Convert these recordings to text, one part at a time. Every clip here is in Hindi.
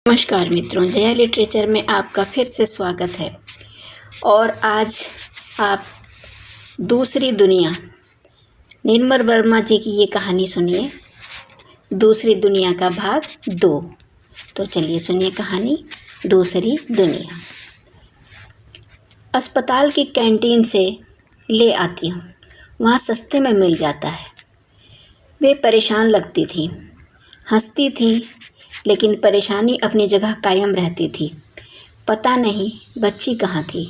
नमस्कार मित्रों, जया लिटरेचर में आपका फिर से स्वागत है। और आज आप दूसरी दुनिया निर्मल वर्मा जी की ये कहानी सुनिए, दूसरी दुनिया का भाग 2। तो चलिए सुनिए कहानी दूसरी दुनिया। अस्पताल की कैंटीन से ले आती हूँ, वहाँ सस्ते में मिल जाता है। वे परेशान लगती थी, हंसती थी, लेकिन परेशानी अपनी जगह कायम रहती थी। पता नहीं बच्ची कहाँ थी।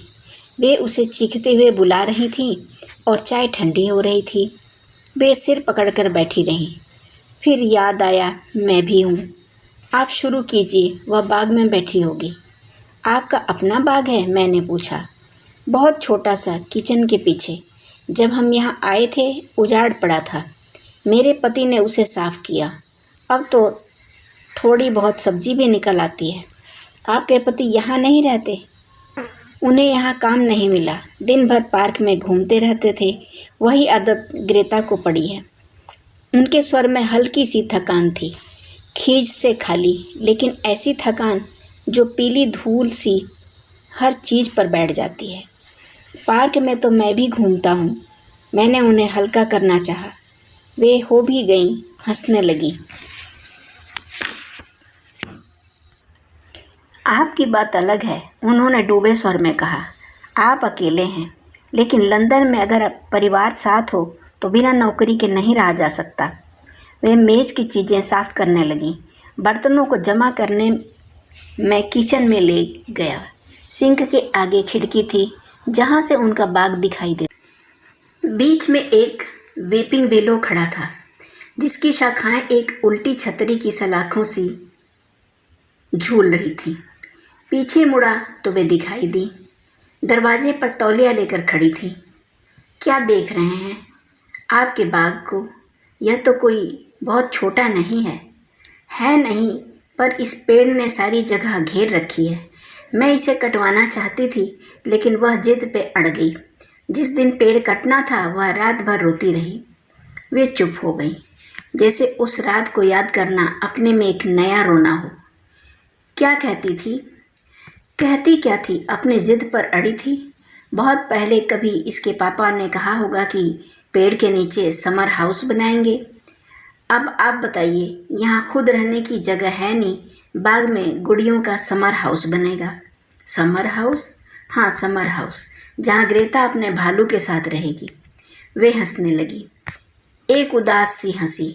वे उसे चीखते हुए बुला रही थीं और चाय ठंडी हो रही थी। वे सिर पकड़कर बैठी रहीं। फिर याद आया, मैं भी हूँ। आप शुरू कीजिए, वह बाग में बैठी होगी। आपका अपना बाग है? मैंने पूछा। बहुत छोटा सा, किचन के पीछे। जब हम यहाँ आए थे उजाड़ पड़ा था। मेरे पति ने उसे साफ़ किया। अब तो थोड़ी बहुत सब्जी भी निकल आती है। आपके पति यहाँ नहीं रहते? उन्हें यहाँ काम नहीं मिला। दिन भर पार्क में घूमते रहते थे। वही आदत ग्रेता को पड़ी है। उनके स्वर में हल्की सी थकान थी, खींच से खाली, लेकिन ऐसी थकान जो पीली धूल सी हर चीज़ पर बैठ जाती है। पार्क में तो मैं भी घूमता हूँ। मैंने उन्हें हल्का करना चाहा। वे हो भी गईं, हंसने लगी। आपकी बात अलग है, उन्होंने डूबे स्वर में कहा। आप अकेले हैं, लेकिन लंदन में अगर परिवार साथ हो तो बिना नौकरी के नहीं रहा जा सकता। वे मेज़ की चीज़ें साफ़ करने लगीं। बर्तनों को जमा करने मैं किचन में ले गया। सिंक के आगे खिड़की थी, जहाँ से उनका बाग दिखाई दे। बीच में एक वीपिंग विलो खड़ा था, जिसकी शाखाएं एक उल्टी छतरी की सलाखों सी झूल रही थी। पीछे मुड़ा तो वे दिखाई दी। दरवाजे पर तौलिया लेकर खड़ी थी। क्या देख रहे हैं? आपके बाग को। यह तो कोई बहुत छोटा नहीं है। है नहीं, पर इस पेड़ ने सारी जगह घेर रखी है। मैं इसे कटवाना चाहती थी, लेकिन वह जिद पे अड़ गई। जिस दिन पेड़ कटना था वह रात भर रोती रही। वे चुप हो गई, जैसे उस रात को याद करना अपने में एक नया रोना हो। क्या कहती थी? कहती क्या थी? अपनी जिद पर अड़ी थी। बहुत पहले कभी इसके पापा ने कहा होगा कि पेड़ के नीचे समर हाउस बनाएंगे। अब आप बताइए, यहाँ खुद रहने की जगह है नहीं, बाग में गुड़ियों का समर हाउस बनेगा। Summer house? हाँ, समर हाउस, जहाँ ग्रेता अपने भालू के साथ रहेगी। वे हंसने लगी, एक उदास सी हंसी,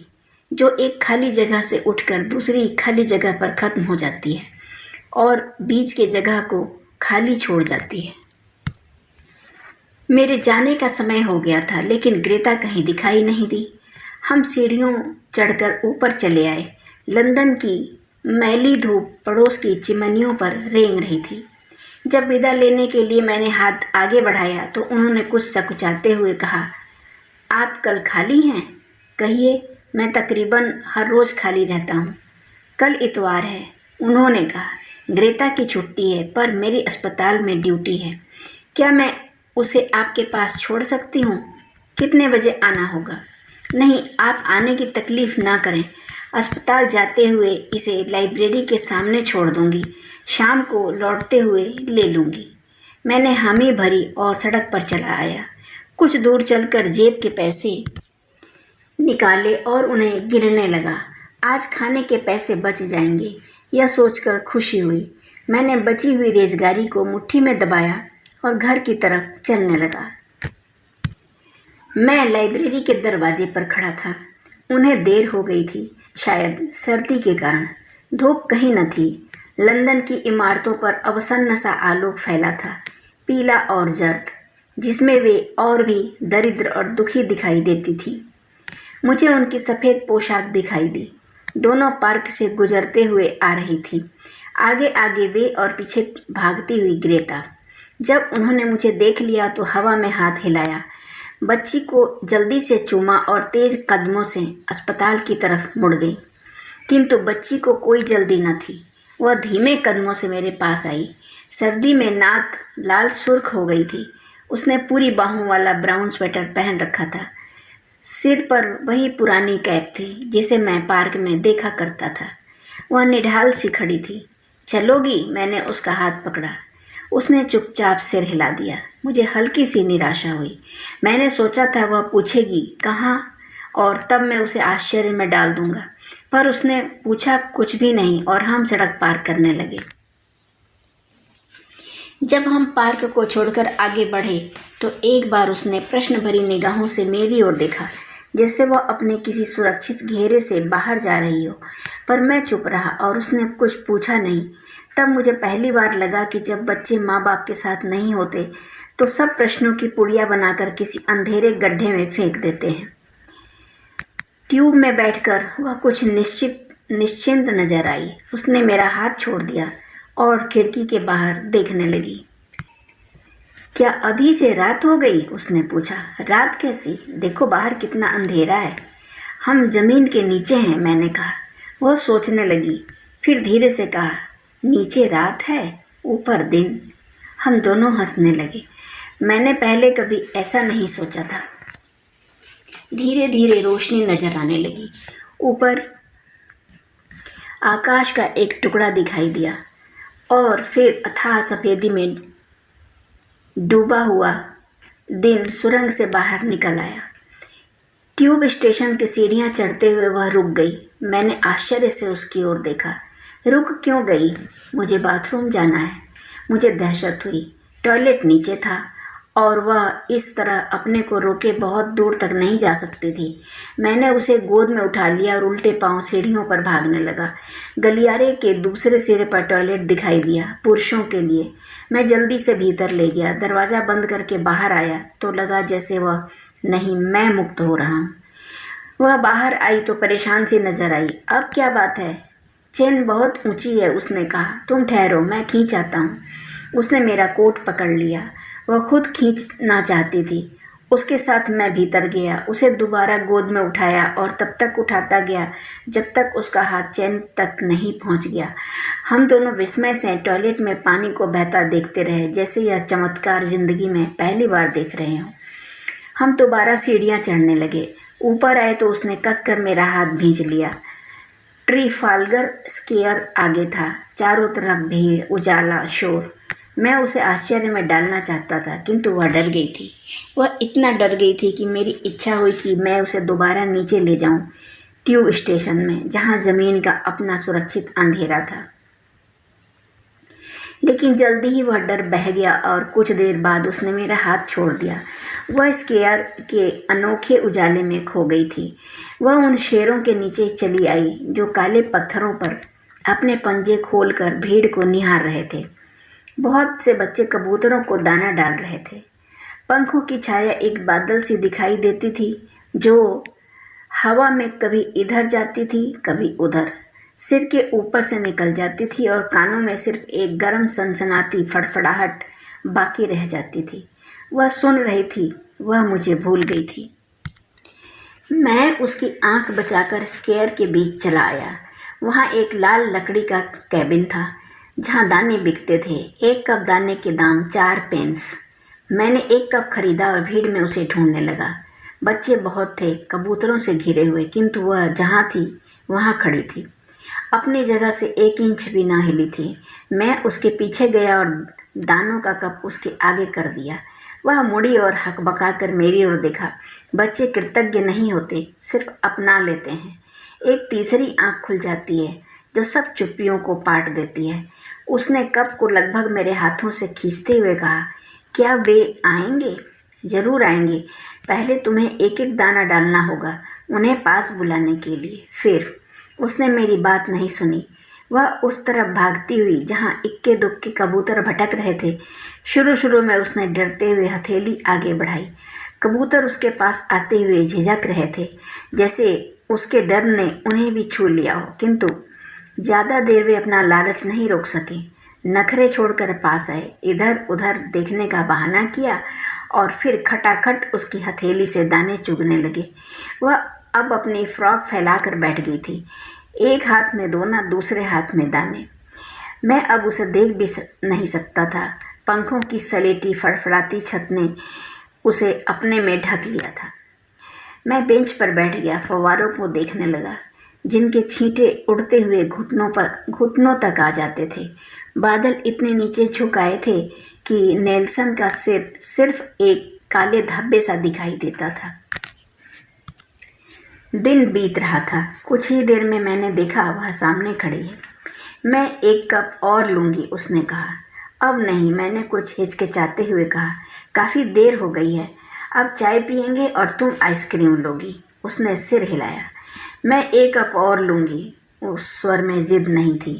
जो एक खाली जगह से उठकर दूसरी खाली जगह पर ख़त्म हो जाती है और बीच के जगह को खाली छोड़ जाती है। मेरे जाने का समय हो गया था, लेकिन ग्रेता कहीं दिखाई नहीं दी। हम सीढ़ियों चढ़कर ऊपर चले आए। लंदन की मैली धूप पड़ोस की चिमनियों पर रेंग रही थी। जब विदा लेने के लिए मैंने हाथ आगे बढ़ाया तो उन्होंने कुछ सकुचाते हुए कहा, आप कल खाली हैं? कहिए, मैं तकरीबन हर रोज़ खाली रहता हूँ। कल इतवार है, उन्होंने कहा। ग्रेता की छुट्टी है, पर मेरी अस्पताल में ड्यूटी है। क्या मैं उसे आपके पास छोड़ सकती हूँ? कितने बजे आना होगा? नहीं, आप आने की तकलीफ़ ना करें। अस्पताल जाते हुए इसे लाइब्रेरी के सामने छोड़ दूँगी। शाम को लौटते हुए ले लूँगी। मैंने हामी भरी और सड़क पर चला आया। कुछ दूर चलकर जेब के पैसे निकाले और उन्हें गिनने लगा। आज खाने के पैसे बच जाएंगे, यह सोचकर खुशी हुई। मैंने बची हुई रेजगारी को मुट्ठी में दबाया और घर की तरफ चलने लगा। मैं लाइब्रेरी के दरवाजे पर खड़ा था। उन्हें देर हो गई थी, शायद सर्दी के कारण। धूप कहीं न थी। लंदन की इमारतों पर अवसन्न सा आलोक फैला था, पीला और जर्द, जिसमें वे और भी दरिद्र और दुखी दिखाई देती थी। मुझे उनकी सफ़ेद पोशाक दिखाई दी। दोनों पार्क से गुजरते हुए आ रही थी, आगे आगे वे और पीछे भागती हुई ग्रेता। जब उन्होंने मुझे देख लिया तो हवा में हाथ हिलाया, बच्ची को जल्दी से चूमा और तेज कदमों से अस्पताल की तरफ मुड़ गई। किंतु बच्ची को कोई जल्दी न थी। वह धीमे कदमों से मेरे पास आई। सर्दी में नाक लाल सुर्ख हो गई थी। उसने पूरी बाहों वाला ब्राउन स्वेटर पहन रखा था। सिर पर वही पुरानी कैप थी जिसे मैं पार्क में देखा करता था। वह निढाल सी खड़ी थी। चलोगी? मैंने उसका हाथ पकड़ा। उसने चुपचाप सिर हिला दिया। मुझे हल्की सी निराशा हुई। मैंने सोचा था वह पूछेगी कहाँ, और तब मैं उसे आश्चर्य में डाल दूंगा, पर उसने पूछा कुछ भी नहीं और हम सड़क पार करने लगे। जब हम पार्क को छोड़कर आगे बढ़े तो एक बार उसने प्रश्न भरी निगाहों से मेरी ओर देखा, जैसे वह अपने किसी सुरक्षित घेरे से बाहर जा रही हो। पर मैं चुप रहा और उसने कुछ पूछा नहीं। तब मुझे पहली बार लगा कि जब बच्चे माँ बाप के साथ नहीं होते तो सब प्रश्नों की पुड़िया बनाकर किसी अंधेरे गड्ढे में फेंक देते हैं। ट्यूब में बैठकर वह कुछ निश्चिंत नजर आई। उसने मेरा हाथ छोड़ दिया और खिड़की के बाहर देखने लगी। क्या अभी से रात हो गई? उसने पूछा। रात कैसी? देखो बाहर कितना अंधेरा है। हम जमीन के नीचे हैं, मैंने कहा। वह सोचने लगी, फिर धीरे से कहा, नीचे रात है, ऊपर दिन। हम दोनों हंसने लगे। मैंने पहले कभी ऐसा नहीं सोचा था। धीरे धीरे रोशनी नजर आने लगी। ऊपर आकाश का एक टुकड़ा दिखाई दिया और फिर अथाह सफेदी में डूबा हुआ दिन सुरंग से बाहर निकल आया। ट्यूब स्टेशन की सीढ़ियां चढ़ते हुए वह रुक गई। मैंने आश्चर्य से उसकी ओर देखा। रुक क्यों गई? मुझे बाथरूम जाना है। मुझे दहशत हुई। टॉयलेट नीचे था और वह इस तरह अपने को रोके बहुत दूर तक नहीं जा सकती थी। मैंने उसे गोद में उठा लिया और उल्टे पांव सीढ़ियों पर भागने लगा। गलियारे के दूसरे सिरे पर टॉयलेट दिखाई दिया, पुरुषों के लिए। मैं जल्दी से भीतर ले गया। दरवाज़ा बंद करके बाहर आया तो लगा जैसे वह नहीं, मैं मुक्त हो रहा हूँ। वह बाहर आई तो परेशान सी नजर आई। अब क्या बात है? चेन बहुत ऊंची है, उसने कहा। तुम ठहरो, मैं खींच आता हूँ। उसने मेरा कोट पकड़ लिया। वह खुद खींचना चाहती थी। उसके साथ मैं भीतर गया, उसे दोबारा गोद में उठाया और तब तक उठाता गया जब तक उसका हाथ चैन तक नहीं पहुंच गया। हम दोनों विस्मय से टॉयलेट में पानी को बहता देखते रहे, जैसे यह चमत्कार जिंदगी में पहली बार देख रहे हों। हम दोबारा सीढ़ियां चढ़ने लगे। ऊपर आए तो उसने कसकर मेरा हाथ भींच लिया। ट्रीफाल्गर स्क्वायर आगे था। चारों तरफ भीड़, उजाला, शोर। मैं उसे आश्चर्य में डालना चाहता था, किंतु वह डर गई थी। वह इतना डर गई थी कि मेरी इच्छा हुई कि मैं उसे दोबारा नीचे ले जाऊं, ट्यूब स्टेशन में, जहां जमीन का अपना सुरक्षित अंधेरा था। लेकिन जल्दी ही वह डर बह गया और कुछ देर बाद उसने मेरा हाथ छोड़ दिया। वह स्क्वायर के अनोखे उजाले में खो गई थी। वह उन शेरों के नीचे चली आई जो काले पत्थरों पर अपने पंजे खोलकर भीड़ को निहार रहे थे। बहुत से बच्चे कबूतरों को दाना डाल रहे थे। पंखों की छाया एक बादल सी दिखाई देती थी जो हवा में कभी इधर जाती थी, कभी उधर, सिर के ऊपर से निकल जाती थी और कानों में सिर्फ एक गर्म सनसनाती फड़फड़ाहट बाकी रह जाती थी। वह सुन रही थी, वह मुझे भूल गई थी। मैं उसकी आंख बचाकर स्क्वायर के बीच चला आया। वहाँ एक लाल लकड़ी का कैबिन था जहाँ दाने बिकते थे। एक कप दाने के दाम 4 पेंस। मैंने एक कप खरीदा और भीड़ में उसे ढूंढने लगा। बच्चे बहुत थे, कबूतरों से घिरे हुए, किंतु वह जहाँ थी वहाँ खड़ी थी, अपनी जगह से 1 इंच भी ना हिली थी। मैं उसके पीछे गया और दानों का कप उसके आगे कर दिया। वह मुड़ी और हकबका कर मेरी ओर देखा। बच्चे कृतज्ञ नहीं होते, सिर्फ अपना लेते हैं। एक तीसरी आंख खुल जाती है जो सब चुप्पियों को पाट देती है। उसने कप को लगभग मेरे हाथों से खींचते हुए कहा, क्या वे आएंगे? जरूर आएंगे। पहले तुम्हें एक एक दाना डालना होगा उन्हें पास बुलाने के लिए। फिर उसने मेरी बात नहीं सुनी। वह उस तरफ भागती हुई जहाँ इक्के दुक्के कबूतर भटक रहे थे। शुरू में उसने डरते हुए हथेली आगे बढ़ाई। कबूतर उसके पास आते हुए झिझक रहे थे, जैसे उसके डर ने उन्हें भी छू लिया हो, किंतु ज़्यादा देर वे अपना लालच नहीं रोक सके। नखरे छोड़कर पास आए, इधर उधर देखने का बहाना किया और फिर खटाखट उसकी हथेली से दाने चुगने लगे। वह अब अपनी फ्रॉक फैलाकर बैठ गई थी, एक हाथ में दोना, दूसरे हाथ में दाने। मैं अब उसे देख भी नहीं सकता था। पंखों की सलेटी फड़फड़ाती छत ने उसे अपने में ढक लिया था। मैं बेंच पर बैठ गया, फव्वारों को देखने लगा। जिनके छींटे उड़ते हुए घुटनों तक आ जाते थे। बादल इतने नीचे झुक आए थे कि नेल्सन का सिर सिर्फ एक काले धब्बे सा दिखाई देता था। दिन बीत रहा था। कुछ ही देर में मैंने देखा वह सामने खड़ी है। मैं एक कप और लूँगी, उसने कहा। अब नहीं, मैंने कुछ हिचकिचाते हुए कहा। काफ़ी देर हो गई है, अब चाय पियेंगे और तुम आइसक्रीम लोगी। उसने सिर हिलाया। मैं एक कप और लूँगी। उस स्वर में जिद नहीं थी।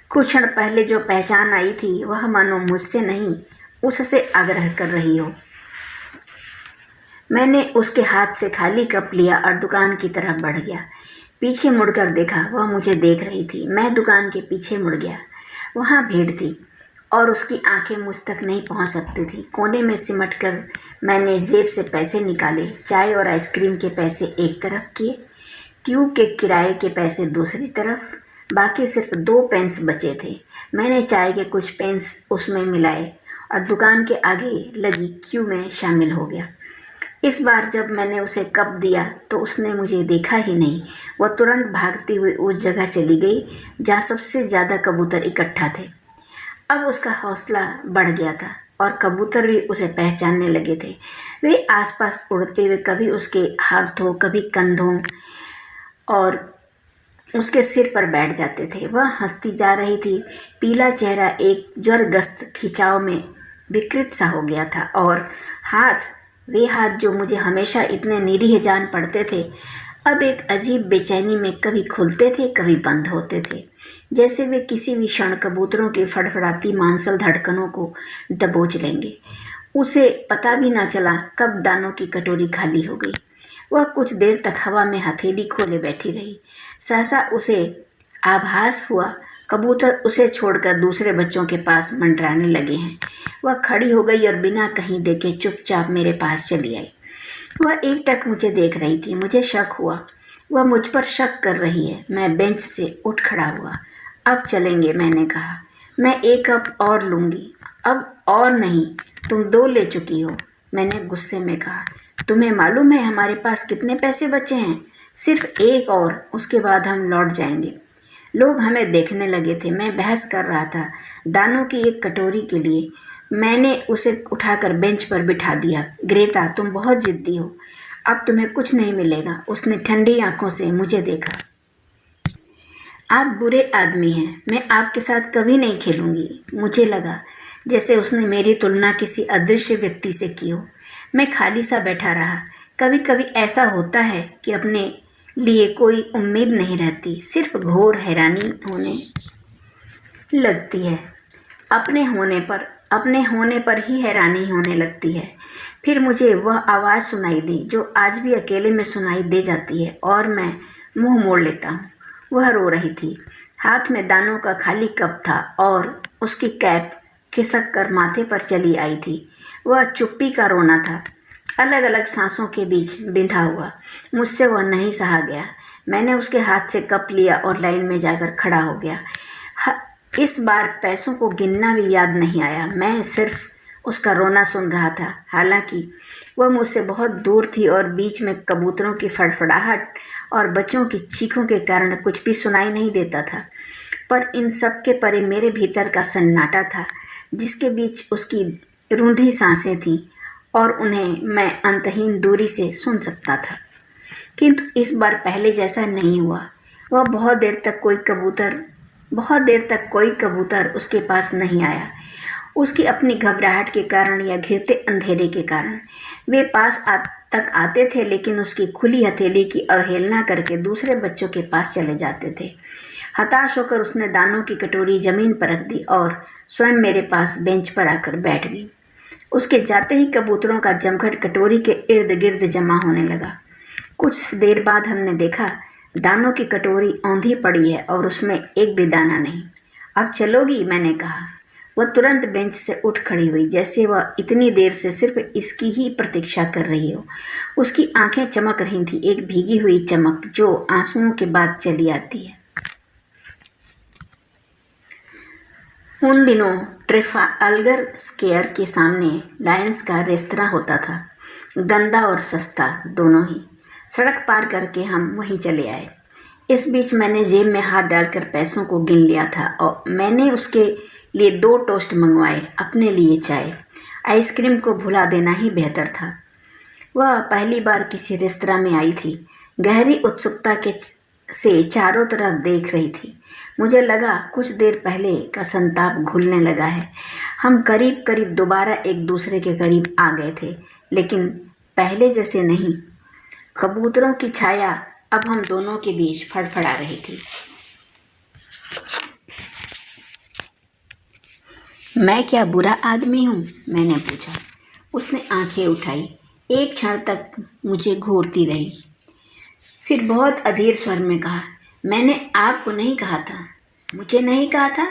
कुछ क्षण पहले जो पहचान आई थी वह मानो मुझसे नहीं उससे आग्रह कर रही हो। मैंने उसके हाथ से खाली कप लिया और दुकान की तरफ बढ़ गया। पीछे मुड़कर देखा, वह मुझे देख रही थी। मैं दुकान के पीछे मुड़ गया। वहाँ भीड़ थी और उसकी आंखें मुझ तक नहीं पहुँच सकती थी। कोने में सिमट कर मैंने जेब से पैसे निकाले। चाय और आइसक्रीम के पैसे एक तरफ किए, ट्यूब के किराए के पैसे दूसरी तरफ। बाकी सिर्फ 2 पेंस बचे थे। मैंने चाय के कुछ पेंस उसमें मिलाए और दुकान के आगे लगी क्यू में शामिल हो गया। इस बार जब मैंने उसे कप दिया तो उसने मुझे देखा ही नहीं। वह तुरंत भागती हुई उस जगह चली गई जहाँ सबसे ज़्यादा कबूतर इकट्ठा थे। अब उसका हौसला बढ़ गया था और कबूतर भी उसे पहचानने लगे थे। वे आसपास उड़ते हुए कभी उसके हाथों, कभी कंधों और उसके सिर पर बैठ जाते थे। वह हंसती जा रही थी। पीला चेहरा एक ज्वरग्रस्त खिंचाव में विकृत सा हो गया था और वे हाथ जो मुझे हमेशा इतने निरीह जान पड़ते थे, अब एक अजीब बेचैनी में कभी खुलते थे, कभी बंद होते थे, जैसे वे किसी भी क्षण कबूतरों की फड़फड़ाती मांसल धड़कनों को दबोच लेंगे। उसे पता भी ना चला कब दानों की कटोरी खाली हो गई। वह कुछ देर तक हवा में हथेली खोले बैठी रही। सहसा उसे आभास हुआ कबूतर उसे छोड़कर दूसरे बच्चों के पास मंडराने लगे हैं। वह खड़ी हो गई और बिना कहीं देखे चुपचाप मेरे पास चली आई। वह एकटक मुझे देख रही थी। मुझे शक हुआ, वह मुझ पर शक कर रही है। मैं बेंच से उठ खड़ा हुआ। अब चलेंगे, मैंने कहा। मैं एक कप और लूँगी। अब और नहीं, तुम 2 ले चुकी हो, मैंने गुस्से में कहा। तुम्हें मालूम है हमारे पास कितने पैसे बचे हैं? सिर्फ एक और, उसके बाद हम लौट जाएंगे। लोग हमें देखने लगे थे। मैं बहस कर रहा था दानों की एक कटोरी के लिए। मैंने उसे उठाकर बेंच पर बिठा दिया। ग्रेता, तुम बहुत जिद्दी हो, अब तुम्हें कुछ नहीं मिलेगा। उसने ठंडी आंखों से मुझे देखा। आप बुरे आदमी हैं, मैं आपके साथ कभी नहीं खेलूंगी। मुझे लगा जैसे उसने मेरी तुलना किसी अदृश्य व्यक्ति से की हो। मैं खाली सा बैठा रहा। कभी कभी ऐसा होता है कि अपने लिए कोई उम्मीद नहीं रहती, सिर्फ घोर हैरानी होने लगती है। अपने होने पर ही हैरानी होने लगती है। फिर मुझे वह आवाज़ सुनाई दी जो आज भी अकेले में सुनाई दे जाती है और मैं मुंह मोड़ लेता हूँ। वह रो रही थी। हाथ में दानों का खाली कप था और उसकी कैप खिसक कर माथे पर चली आई थी। वह चुप्पी का रोना था, अलग अलग सांसों के बीच बिंधा हुआ। मुझसे वह नहीं सहा गया। मैंने उसके हाथ से कप लिया और लाइन में जाकर खड़ा हो गया। इस बार पैसों को गिनना भी याद नहीं आया। मैं सिर्फ उसका रोना सुन रहा था। हालांकि वह मुझसे बहुत दूर थी और बीच में कबूतरों की फड़फड़ाहट और बच्चों की चीखों के कारण कुछ भी सुनाई नहीं देता था। पर इन सब के परे मेरे भीतर का सन्नाटा था, जिसके बीच उसकी रूंधी सांसें थीं और उन्हें मैं अंतहीन दूरी से सुन सकता था। किंतु इस बार पहले जैसा नहीं हुआ। वह बहुत देर तक कोई कबूतर उसके पास नहीं आया। उसकी अपनी घबराहट के कारण या घिरते अंधेरे के कारण वे तक आते थे, लेकिन उसकी खुली हथेली की अवहेलना करके दूसरे बच्चों के पास चले जाते थे। हताश होकर उसने दानों की कटोरी जमीन पर रख दी और स्वयं मेरे पास बेंच पर आकर बैठ गई। उसके जाते ही कबूतरों का जमघट कटोरी के इर्द गिर्द जमा होने लगा। कुछ देर बाद हमने देखा दानों की कटोरी औंधी पड़ी है और उसमें एक भी दाना नहीं। अब चलोगी, मैंने कहा। वह तुरंत बेंच से उठ खड़ी हुई, जैसे वह इतनी देर से सिर्फ इसकी ही प्रतीक्षा कर रही हो। उसकी आंखें चमक रही थी, एक भीगी हुई चमक जो आंसुओं के बाद चली आती है। उन दिनों ट्रेफाल्गर स्क्वायर के सामने लायंस का रेस्तरां होता था, गंदा और सस्ता दोनों ही। सड़क पार करके हम वहीं चले आए। इस बीच मैंने जेब में हाथ डालकर पैसों को गिन लिया था और मैंने उसके लिए 2 टोस्ट मंगवाए, अपने लिए चाय। आइसक्रीम को भुला देना ही बेहतर था। वह पहली बार किसी रेस्तरां में आई थी। गहरी उत्सुकता से चारों तरफ देख रही थी। मुझे लगा कुछ देर पहले का संताप घुलने लगा है। हम करीब करीब दोबारा एक दूसरे के करीब आ गए थे, लेकिन पहले जैसे नहीं। कबूतरों की छाया अब हम दोनों के बीच फड़फड़ा रही थी। मैं क्या बुरा आदमी हूँ? मैंने पूछा। उसने आंखें उठाई, एक क्षण तक मुझे घूरती रही, फिर बहुत अधीर स्वर में कहा, मैंने आपको नहीं कहा था। मुझे नहीं कहा था?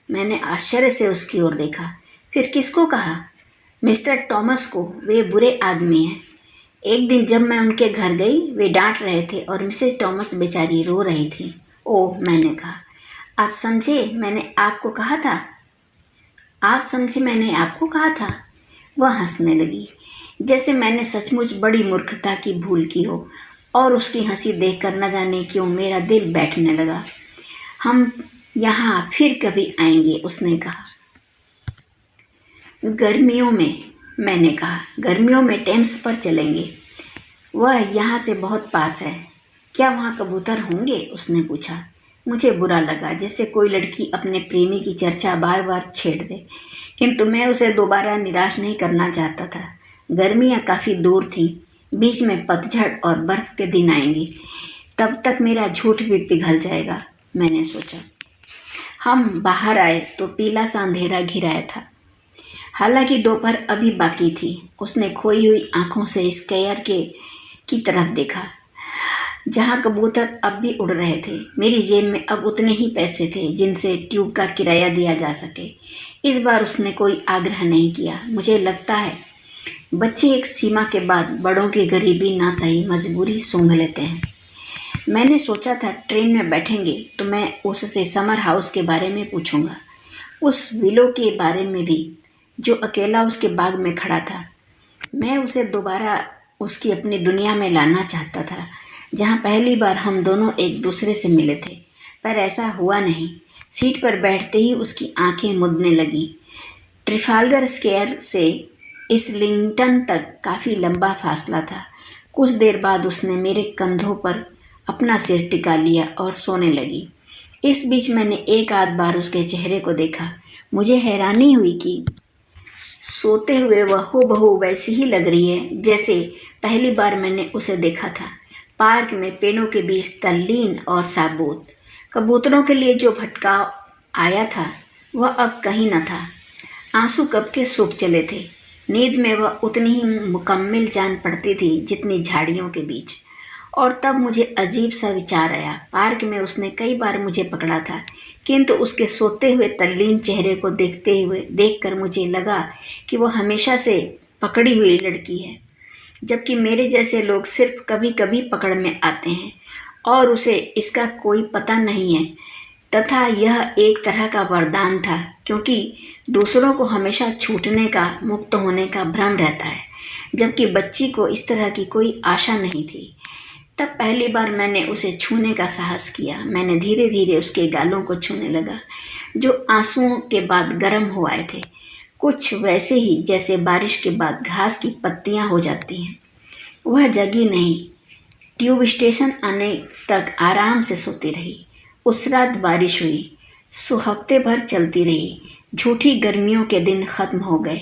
मैंने आश्चर्य से उसकी ओर देखा। फिर किसको कहा? मिस्टर टॉमस को। वे बुरे आदमी हैं। एक दिन जब मैं उनके घर गई, वे डांट रहे थे और मिसेस टॉमस बेचारी रो रही थी। ओह, मैंने कहा, आप समझे मैंने आपको कहा था? आप समझे मैंने आपको कहा था? वह हंसने लगी, जैसे मैंने सचमुच बड़ी मूर्खता की भूल की हो, और उसकी हंसी देखकर न जाने क्यों मेरा दिल बैठने लगा। हम यहाँ फिर कभी आएंगे, उसने कहा। गर्मियों में, मैंने कहा। गर्मियों में टेम्स पर चलेंगे। वह यहाँ से बहुत पास है। क्या वहाँ कबूतर होंगे? उसने पूछा। मुझे बुरा लगा, जैसे कोई लड़की अपने प्रेमी की चर्चा बार बार छेड़ दे, किंतु मैं उसे दोबारा निराश नहीं करना चाहता था। गर्मियाँ काफ़ी दूर थीं, बीच में पतझड़ और बर्फ़ के दिन आएंगे। तब तक मेरा झूठ भी पिघल जाएगा, मैंने सोचा। हम बाहर आए तो पीला सा अंधेरा घिराया था। हालांकि दोपहर अभी बाकी थी। उसने खोई हुई आंखों से स्क्वायर की तरफ देखा, जहाँ कबूतर अब भी उड़ रहे थे। मेरी जेब में अब उतने ही पैसे थे जिनसे ट्यूब का किराया दिया जा सके। इस बार उसने कोई आग्रह नहीं किया। मुझे लगता है बच्चे एक सीमा के बाद बड़ों की गरीबी ना सही मजबूरी सूंघ लेते हैं। मैंने सोचा था ट्रेन में बैठेंगे तो मैं उससे समर हाउस के बारे में पूछूंगा, उस विलो के बारे में भी जो अकेला उसके बाग में खड़ा था। मैं उसे दोबारा उसकी अपनी दुनिया में लाना चाहता था, जहाँ पहली बार हम दोनों एक दूसरे से मिले थे। पर ऐसा हुआ नहीं। सीट पर बैठते ही उसकी आंखें मुदने लगीं। ट्रिफाल्गर स्क्वायर से इस्लिंगटन तक काफ़ी लंबा फासला था। कुछ देर बाद उसने मेरे कंधों पर अपना सिर टिका लिया और सोने लगी। इस बीच मैंने एक आध बार उसके चेहरे को देखा। मुझे हैरानी हुई कि सोते हुए वह हूबहू वैसी ही लग रही है जैसे पहली बार मैंने उसे देखा था, पार्क में पेड़ों के बीच तल्लीन और साबूत। कबूतरों के लिए जो भटकाव आया था वह अब कहीं न था। आंसू कब के सूख चले थे। नींद में वह उतनी ही मुकम्मल जान पड़ती थी जितनी झाड़ियों के बीच। और तब मुझे अजीब सा विचार आया। पार्क में उसने कई बार मुझे पकड़ा था, किंतु उसके सोते हुए तल्लीन चेहरे को देखकर मुझे लगा कि वह हमेशा से पकड़ी हुई लड़की है, जबकि मेरे जैसे लोग सिर्फ कभी कभी पकड़ में आते हैं और उसे इसका कोई पता नहीं है। तथा यह एक तरह का वरदान था, क्योंकि दूसरों को हमेशा छूटने का, मुक्त होने का भ्रम रहता है, जबकि बच्ची को इस तरह की कोई आशा नहीं थी। तब पहली बार मैंने उसे छूने का साहस किया। मैंने धीरे धीरे उसके गालों को छूने लगा, जो आंसुओं के बाद गर्म हो आए थे, कुछ वैसे ही जैसे बारिश के बाद घास की पत्तियां हो जाती हैं। वह जगी नहीं। ट्यूब स्टेशन आने तक आराम से सोती रही। उस रात बारिश हुई, हफ्ते भर चलती रही। झूठी गर्मियों के दिन खत्म हो गए।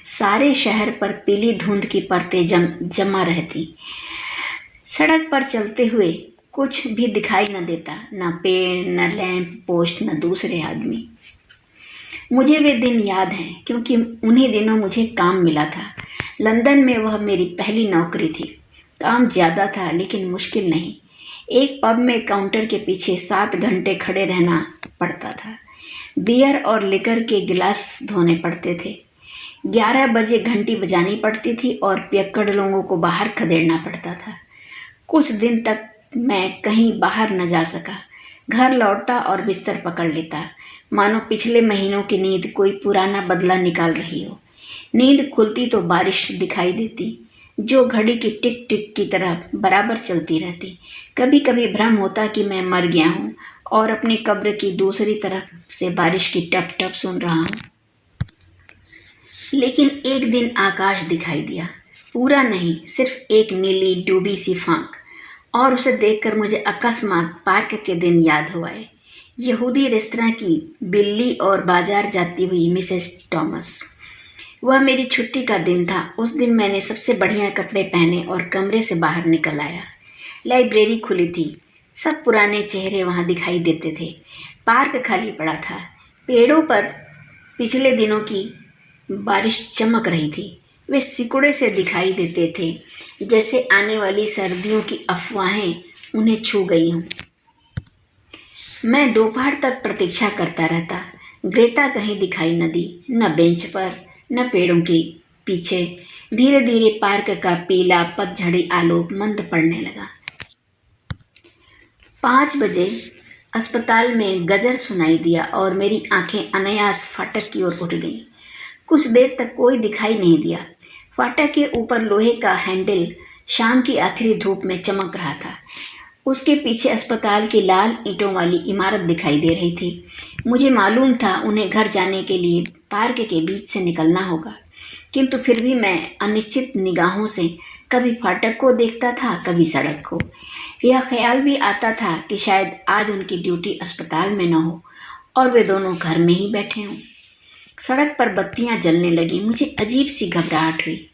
सारे शहर पर पीली धुंध की परतें जमा रहती। सड़क पर चलते हुए कुछ भी दिखाई न देता, न पेड़, न लैंप पोस्ट, न दूसरे आदमी। मुझे वे दिन याद हैं, क्योंकि उन्हीं दिनों मुझे काम मिला था। लंदन में वह मेरी पहली नौकरी थी। काम ज़्यादा था लेकिन मुश्किल नहीं। एक पब में काउंटर के पीछे 7 घंटे खड़े रहना पड़ता था। बियर और लिकर के गिलास धोने पड़ते थे। 11 बजे घंटी बजानी पड़ती थी और पियक्कड़ लोगों को बाहर खदेड़ना पड़ता था। कुछ दिन तक मैं कहीं बाहर न जा सका। घर लौटता और बिस्तर पकड़ लेता, मानो पिछले महीनों की नींद कोई पुराना बदला निकाल रही हो। नींद खुलती तो बारिश दिखाई देती। जो घड़ी की टिक टिक की तरह बराबर चलती रहती। कभी कभी भ्रम होता कि मैं मर गया हूँ और अपनी कब्र की दूसरी तरफ से बारिश की टप टप सुन रहा हूँ। लेकिन एक दिन आकाश दिखाई दिया, पूरा नहीं, सिर्फ एक नीली डूबी सी फांक, और उसे देखकर मुझे अकस्मात पार्क के दिन याद हो आए। यहूदी रेस्तरां की बिल्ली और बाजार जाती हुई मिसेस टॉमस। वह मेरी छुट्टी का दिन था। उस दिन मैंने सबसे बढ़िया कपड़े पहने और कमरे से बाहर निकल आया। लाइब्रेरी खुली थी, सब पुराने चेहरे वहाँ दिखाई देते थे। पार्क खाली पड़ा था, पेड़ों पर पिछले दिनों की बारिश चमक रही थी। वे सिकुड़े से दिखाई देते थे, जैसे आने वाली सर्दियों की अफवाहें उन्हें छू गई हों। मैं दोपहर तक प्रतीक्षा करता रहता। ग्रेता कहीं दिखाई न दी, न बेंच पर, न पेड़ों के पीछे। धीरे धीरे पार्क का पीला पतझड़ी आलोक मंद पड़ने लगा। 5 बजे अस्पताल में गजर सुनाई दिया और मेरी आंखें अनायास फाटक की ओर उठ गईं। कुछ देर तक कोई दिखाई नहीं दिया। फाटक के ऊपर लोहे का हैंडल शाम की आखिरी धूप में चमक रहा था। उसके पीछे अस्पताल की लाल ईंटों वाली इमारत दिखाई दे रही थी। मुझे मालूम था उन्हें घर जाने के लिए पार्क के बीच से निकलना होगा, किंतु फिर भी मैं अनिश्चित निगाहों से कभी फाटक को देखता था, कभी सड़क को। यह ख्याल भी आता था कि शायद आज उनकी ड्यूटी अस्पताल में न हो और वे दोनों घर में ही बैठे हों। सड़क पर बत्तियां जलने लगी। मुझे अजीब सी घबराहट हुई,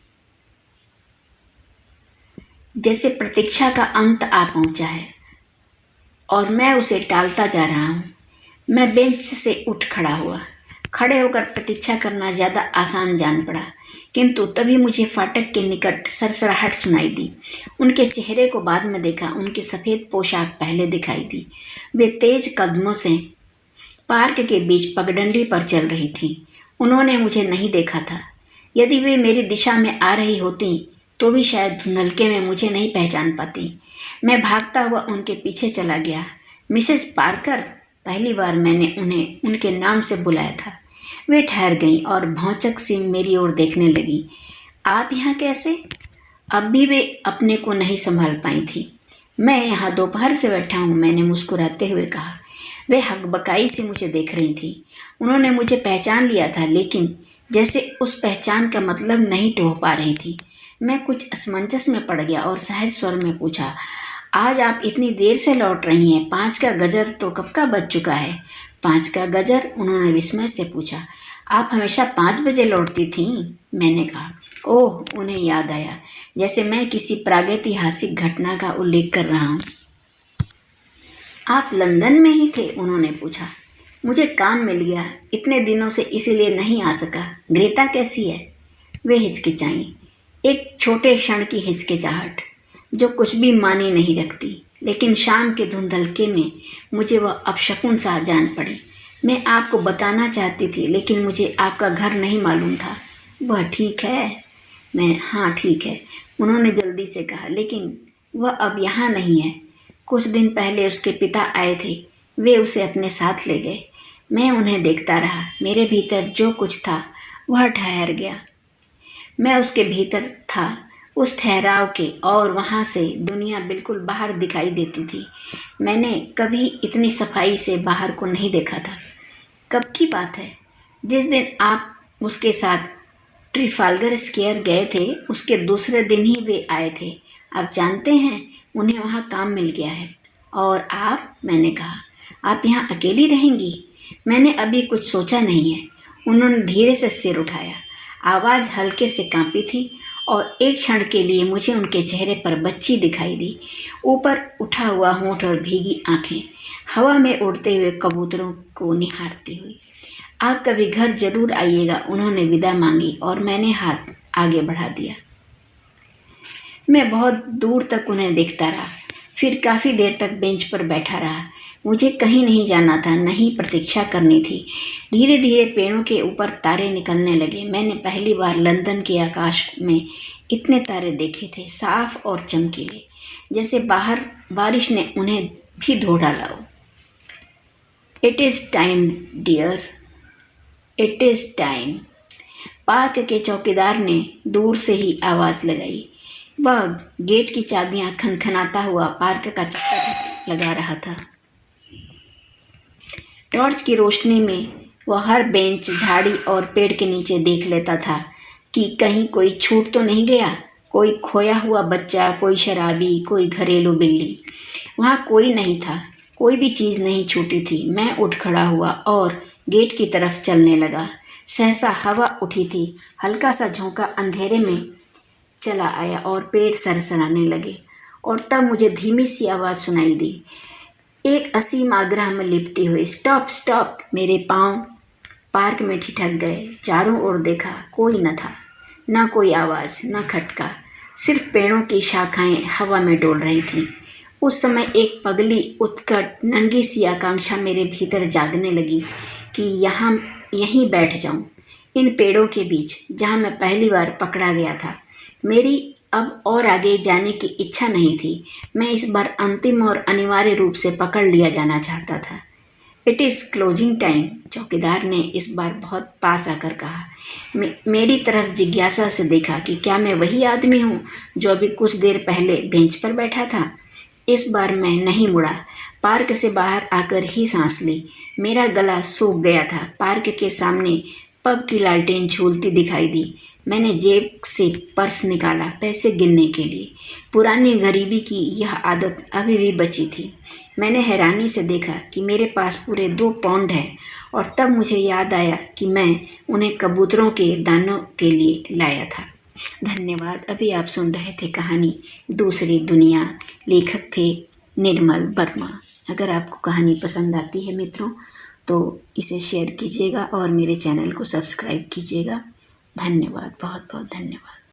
जैसे प्रतीक्षा का अंत आ पहुंचा है और मैं उसे टालता जा रहा हूं। मैं बेंच से उठ खड़ा हुआ। खड़े होकर प्रतीक्षा करना ज़्यादा आसान जान पड़ा, किंतु तभी मुझे फाटक के निकट सरसराहट सुनाई दी। उनके चेहरे को बाद में देखा। उनकी सफ़ेद पोशाक पहले दिखाई दी। वे तेज कदमों से पार्क के बीच पगडंडी पर चल रही थी। उन्होंने मुझे नहीं देखा था। यदि वे मेरी दिशा में आ रही होती तो भी शायद धुंधलके में मुझे नहीं पहचान पाती। मैं भागता हुआ उनके पीछे चला गया। मिसेस पार्कर, पहली बार मैंने उन्हें उनके नाम से बुलाया था। वे ठहर गईं और भौचक सी मेरी ओर देखने लगी। आप यहाँ कैसे? अब भी वे अपने को नहीं संभाल पाई थी। मैं यहाँ दोपहर से बैठा हूँ, मैंने मुस्कुराते हुए कहा। वे हकबकाई से मुझे देख रही थी। उन्होंने मुझे पहचान लिया था, लेकिन जैसे उस पहचान का मतलब नहीं टोह पा रही थी। मैं कुछ असमंजस में पड़ गया और सहज स्वर में पूछा, आज आप इतनी देर से लौट रही हैं? 5 का गजर तो कब का बज चुका है। 5 का गजर? उन्होंने विस्मय से पूछा। आप हमेशा 5 बजे लौटती थीं? मैंने कहा। ओह, उन्हें याद आया, जैसे मैं किसी प्रागैतिहासिक घटना का उल्लेख कर रहा हूँ। आप लंदन में ही थे? उन्होंने पूछा। मुझे काम मिल गया, इतने दिनों से इसीलिए नहीं आ सका। ग्रेटा कैसी है? वे हिचकिचाईं। एक छोटे क्षण की हिचकिचाहट जो कुछ भी मानी नहीं रखती, लेकिन शाम के धुंधलके में मुझे वह अपशकुन सा जान पड़ी। मैं आपको बताना चाहती थी, लेकिन मुझे आपका घर नहीं मालूम था। वह ठीक है? हाँ ठीक है, उन्होंने जल्दी से कहा, लेकिन वह अब यहाँ नहीं है। कुछ दिन पहले उसके पिता आए थे, वे उसे अपने साथ ले गए। मैं उन्हें देखता रहा। मेरे भीतर जो कुछ था वह ठहर गया। मैं उसके भीतर था, उस ठहराव के, और वहाँ से दुनिया बिल्कुल बाहर दिखाई देती थी। मैंने कभी इतनी सफाई से बाहर को नहीं देखा था। कब की बात है? जिस दिन आप उसके साथ ट्रिफाल्गर स्क्वायर गए थे, उसके दूसरे दिन ही वे आए थे। आप जानते हैं, उन्हें वहाँ काम मिल गया है। और आप? मैंने कहा। आप यहाँ अकेली रहेंगी? मैंने अभी कुछ सोचा नहीं है। उन्होंने धीरे से सिर उठाया। आवाज़ हल्के से कांपी थी और एक क्षण के लिए मुझे उनके चेहरे पर बच्ची दिखाई दी। ऊपर उठा हुआ होंठ और भीगी आंखें, हवा में उड़ते हुए कबूतरों को निहारती हुई। आप कभी घर जरूर आइएगा। उन्होंने विदा मांगी और मैंने हाथ आगे बढ़ा दिया। मैं बहुत दूर तक उन्हें देखता रहा, फिर काफ़ी देर तक बेंच पर बैठा रहा। मुझे कहीं नहीं जाना था, नहीं प्रतीक्षा करनी थी। धीरे धीरे पेड़ों के ऊपर तारे निकलने लगे। मैंने पहली बार लंदन के आकाश में इतने तारे देखे थे, साफ और चमकीले, जैसे बाहर बारिश ने उन्हें भी धो डाला हो। It is time dear, it is time. Park के चौकीदार ने दूर से ही आवाज़ लगाई। वह गेट की चाबियां खनखनाता हुआ पार्क का चक्कर लगा रहा था। टॉर्च की रोशनी में वह हर बेंच, झाड़ी और पेड़ के नीचे देख लेता था कि कहीं कोई छूट तो नहीं गया। कोई खोया हुआ बच्चा, कोई शराबी, कोई घरेलू बिल्ली। वहाँ कोई नहीं था, कोई भी चीज़ नहीं छूटी थी। मैं उठ खड़ा हुआ और गेट की तरफ चलने लगा। सहसा हवा उठी थी, हल्का सा झोंका अंधेरे में चला आया और पेड़ सरसराने लगे। और तब मुझे धीमी सी आवाज़ सुनाई दी, एक असीम आग्रह में लिपटी हुई, स्टॉप स्टॉप। मेरे पाँव पार्क में ठिठक गए। चारों ओर देखा, कोई न था, न कोई आवाज़, न खटका, सिर्फ पेड़ों की शाखाएं हवा में डोल रही थीं। उस समय एक पगली, उत्कट, नंगी सी आकांक्षा मेरे भीतर जागने लगी कि यहीं बैठ जाऊं, इन पेड़ों के बीच, जहां मैं पहली बार पकड़ा गया था। मेरी अब और आगे जाने की इच्छा नहीं थी। मैं इस बार अंतिम और अनिवार्य रूप से पकड़ लिया जाना चाहता था। इट इज़ क्लोजिंग टाइम, चौकीदार ने इस बार बहुत पास आकर कहा। मेरी तरफ जिज्ञासा से देखा कि क्या मैं वही आदमी हूँ जो अभी कुछ देर पहले बेंच पर बैठा था। इस बार मैं नहीं मुड़ा, पार्क से बाहर आकर ही सांस ली। मेरा गला सूख गया था। पार्क के सामने पब की लालटेन झूलती दिखाई दी। मैंने जेब से पर्स निकाला पैसे गिनने के लिए। पुरानी गरीबी की यह आदत अभी भी बची थी। मैंने हैरानी से देखा कि मेरे पास पूरे 2 पाउंड है और तब मुझे याद आया कि मैं उन्हें कबूतरों के दानों के लिए लाया था। धन्यवाद। अभी आप सुन रहे थे कहानी दूसरी दुनिया। लेखक थे निर्मल वर्मा। अगर आपको कहानी पसंद आती है मित्रों तो इसे शेयर कीजिएगा और मेरे चैनल को सब्सक्राइब कीजिएगा। धन्यवाद, बहुत बहुत धन्यवाद।